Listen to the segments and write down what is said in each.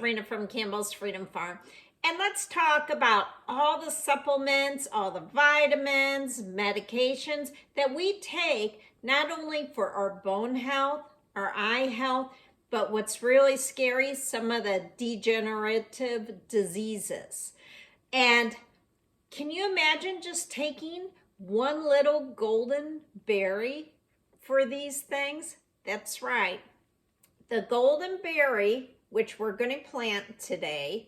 Sabrina from Campbell's Freedom Farm. And let's talk about all the supplements, all the vitamins, medications that we take, not only for our bone health, our eye health, but what's really scary, some of the degenerative diseases. And can you imagine just taking one little golden berry for these things? That's right. The golden berry, which we're going to plant today,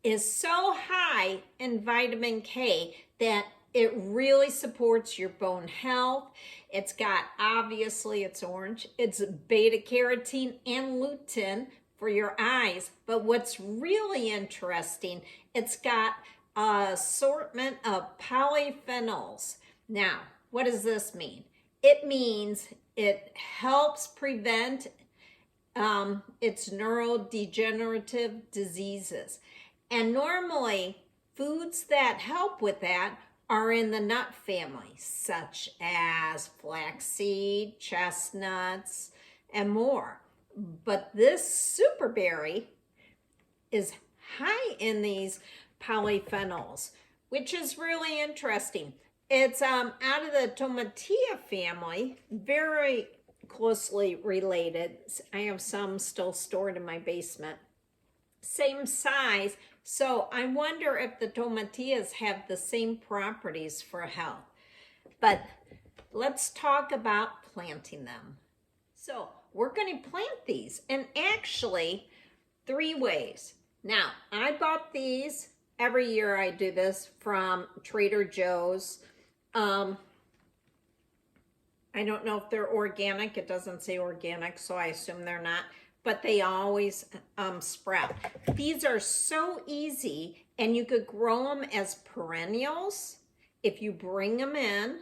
is so high in vitamin K that it really supports your bone health. It's got, obviously it's orange, it's beta carotene and lutein for your eyes. But what's really interesting, it's got an assortment of polyphenols. Now, what does this mean? It means it helps prevent its neurodegenerative diseases. And normally, foods that help with that are in the nut family, such as flaxseed, chestnuts, and more. But this superberry is high in these polyphenols, which is really interesting. It's out of the tomatillo family, very closely related. I have some still stored in my basement. Same size, so I wonder if the tomatillas have the same properties for health. But let's talk about planting them. So we're going to plant these, and actually 3 ways. Now, I bought these, every year I do this, from Trader Joe's. I don't know if they're organic. It doesn't say organic, so I assume they're not. But they always sprout. These are so easy, and you could grow them as perennials if you bring them in,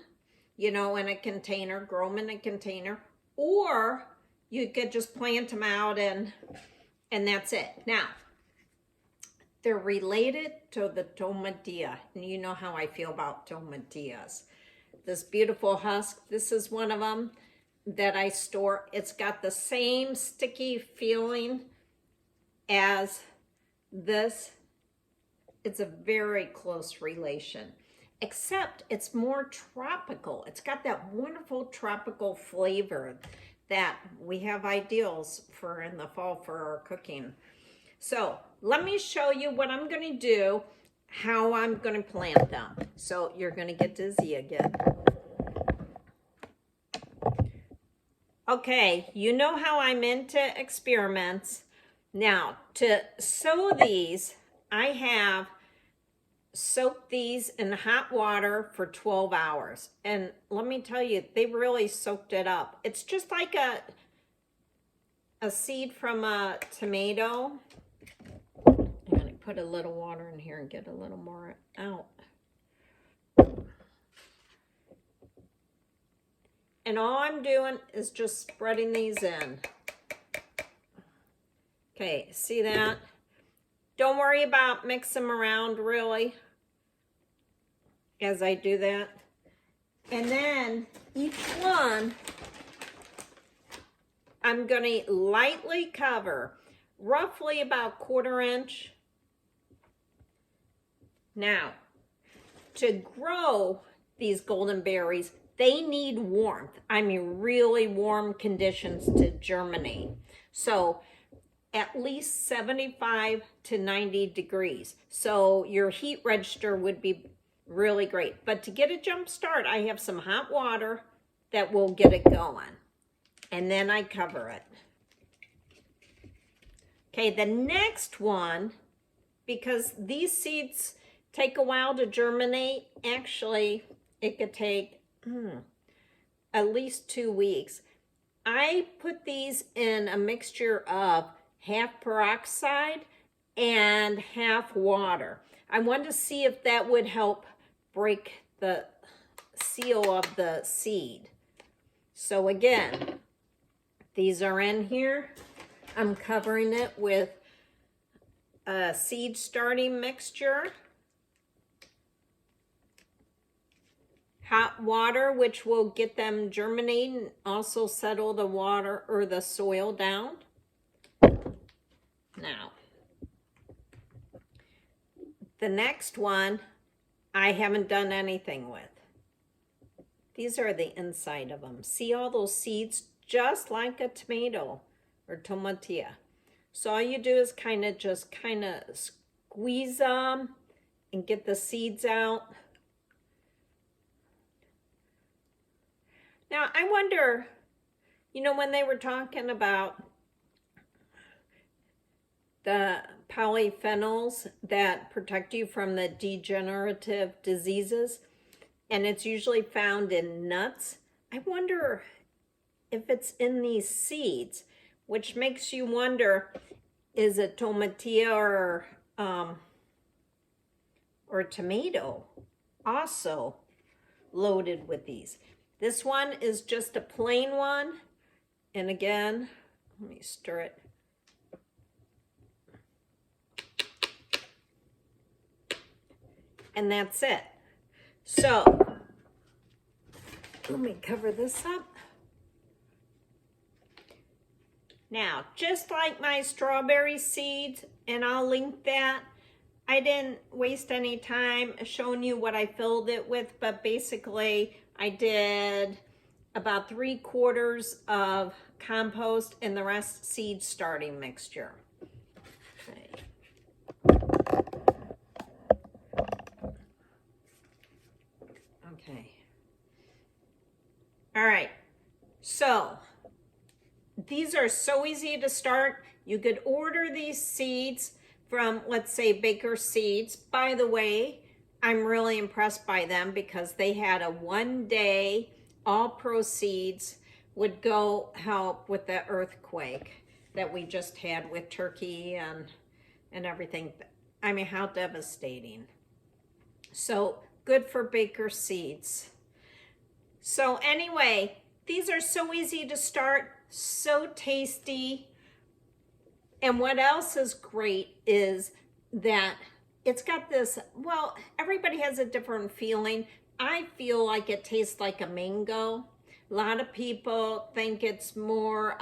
you know, in a container, grow them in a container, or you could just plant them out and that's it. Now, they're related to the tomatillo, and you know how I feel about tomatillas. This beautiful husk, this is one of them that I store. It's got the same sticky feeling as this. It's a very close relation, except it's more tropical. It's got that wonderful tropical flavor that we have ideals for in the fall for our cooking. So let me show you what I'm going to do, how I'm going to plant them. So you're going to get dizzy again. Okay, you know how I'm into experiments. Now, to sow these, I have soaked these in hot water for 12 hours. And let me tell you, they really soaked it up. It's just like a seed from a tomato. I'm going to put a little water in here and get a little more out. And all I'm doing is just spreading these in. Okay, see that? Don't worry about mixing them around, really, as I do that. And then each one, I'm going to lightly cover, roughly about 1/4 inch. Now, to grow these golden berries, they need warmth. I mean, really warm conditions to germinate. So at least 75 to 90 degrees. So your heat register would be really great. But to get a jump start, I have some hot water that will get it going. And then I cover it. Okay, the next one, because these seeds take a while to germinate, actually it could take at least 2 weeks. I put these in a mixture of half peroxide and half water. I wanted to see if that would help break the seal of the seed. So again, these are in here. I'm covering it with a seed starting mixture. Hot water, which will get them germinating, also settle the water or the soil down. Now, The next one, I haven't done anything with. These are the inside of them. See all those seeds? Just like a tomato or tomatillo. So all you do is kind of squeeze them and get the seeds out. Now, I wonder, you know, when they were talking about the polyphenols that protect you from the degenerative diseases, and it's usually found in nuts, I wonder if it's in these seeds, which makes you wonder, is it tomatillo or tomato also loaded with these? This one is just a plain one. And again, let me stir it. And that's it. So, let me cover this up. Now, just like my strawberry seeds, and I'll link that, I didn't waste any time showing you what I filled it with, but basically I did about 3/4 of compost and the rest seed starting mixture. Okay. All right. So these are so easy to start. You could order these seeds from, let's say, Baker Seeds. By the way, I'm really impressed by them because they had a 1-day, all proceeds would go help with the earthquake that we just had with Turkey and everything. I mean, how devastating. So good for Baker Seeds. So anyway, these are so easy to start, so tasty. And what else is great is that it's got this, well, everybody has a different feeling. I feel like it tastes like a mango. A lot of people think it's more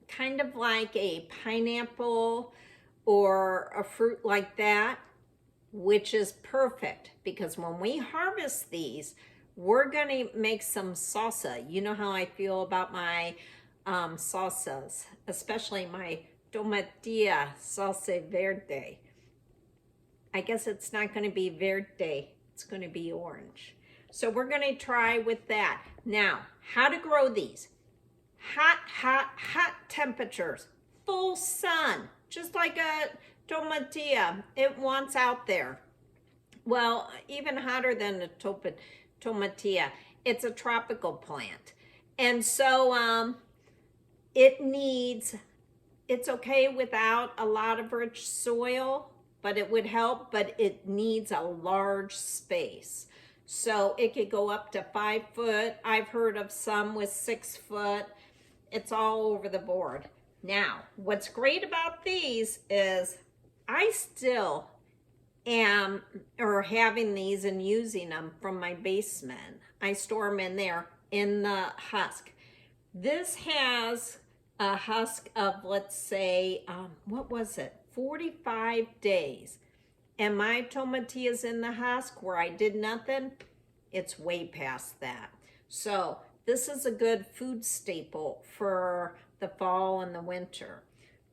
kind of like a pineapple or a fruit like that, which is perfect because when we harvest these, we're gonna make some salsa. You know how I feel about my salsas, especially my tomatillo salsa verde. I guess it's not gonna be verde, it's gonna be orange. So we're gonna try with that. Now, how to grow these. Hot temperatures, full sun, just like a tomatillo. It wants out there. Well, even hotter than a tomatillo. It's a tropical plant. And so it's okay without a lot of rich soil, but it would help, but it needs a large space. So it could go up to 5 foot. I've heard of some with 6 foot. It's all over the board. Now, what's great about these is I still am having these and using them from my basement. I store them in there in the husk. This has a husk of, let's say, what was it? 45 days. And my tomatillo's in the husk where I did nothing, it's way past that. So this is a good food staple for the fall and the winter.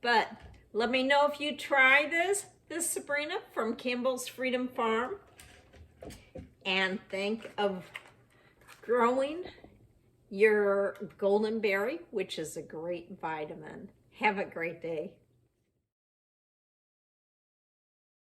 But let me know if you try this. This is Sabrina from Campbell's Freedom Farm. And think of growing your golden berry, which is a great vitamin. Have a great day.